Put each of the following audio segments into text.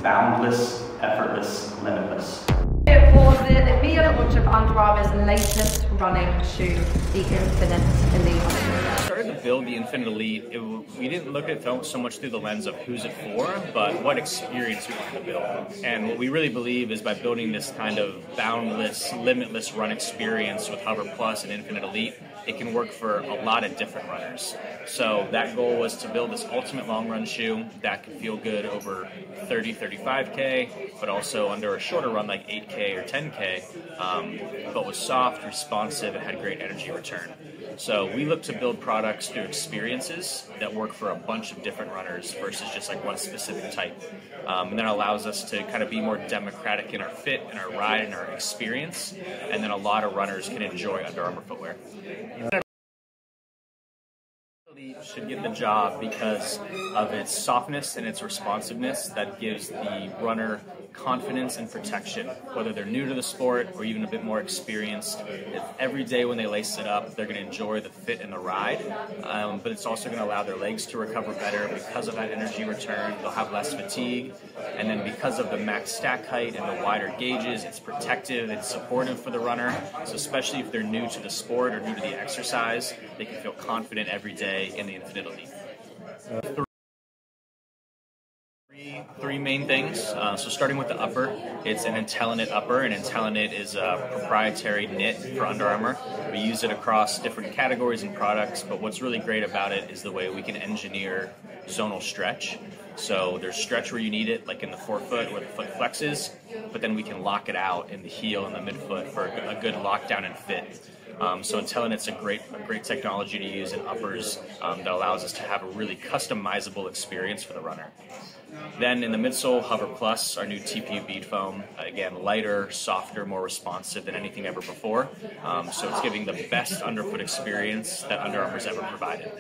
boundless, effortless, limitless. It was the reveal launch of Under Armour's latest running shoe, the Infinite Elite. We started to build the Infinite Elite. We didn't look at it so much through the lens of who's it for, but what experience we wanted to build. And what we really believe is by building this kind of boundless, limitless run experience with Hover Plus and Infinite Elite, it can work for a lot of different runners. So that goal was to build this ultimate long run shoe that could feel good over 30, 35K, but also under a shorter run like 8K or 10K, but was soft, responsive, and had great energy return. So we look to build products through experiences that work for a bunch of different runners versus just like one specific type. And that allows us to kind of be more democratic in our fit, in our ride, and our experience, and then a lot of runners can enjoy Under Armour footwear. Should get the job because of its softness and its responsiveness that gives the runner confidence and protection, whether they're new to the sport or even a bit more experienced. Every day when they lace it up, they're going to enjoy the fit and the ride, but it's also going to allow their legs to recover better because of that energy return. They'll have less fatigue, and then because of the max stack height and the wider gauges, it's protective and supportive for the runner. So especially if they're new to the sport or new to the exercise, they can feel confident every day in the Infinite Elite. Three main things. So starting with the upper, it's an IntelliKnit upper, and IntelliKnit is a proprietary knit for Under Armour. We use it across different categories and products, but what's really great about it is the way we can engineer zonal stretch. So there's stretch where you need it, like in the forefoot where the foot flexes, but then we can lock it out in the heel and the midfoot for a good lockdown and fit. So IntelliKnit's a great technology to use in uppers that allows us to have a really customizable experience for the runner. Then in the midsole, Hover Plus, our new TPU bead foam, again, lighter, softer, more responsive than anything ever before. So it's giving the best underfoot experience that Under Armour's ever provided.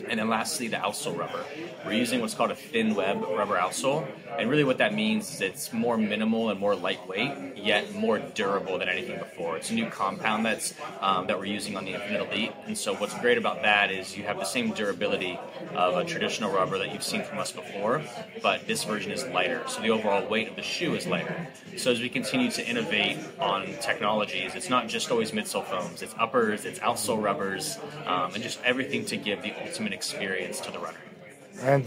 And then lastly, the outsole rubber. We're using what's called a thin web rubber outsole, and really what that means is it's more minimal and more lightweight, yet more durable than anything before. It's a new compound that we're using on the Infinite Elite, and so what's great about that is you have the same durability of a traditional rubber that you've seen from us before, but this version is lighter, so the overall weight of the shoe is lighter. So as we continue to innovate on technologies, it's not just always midsole foams, it's uppers, it's outsole rubbers, and just everything to give the ultimate experience to the runner. And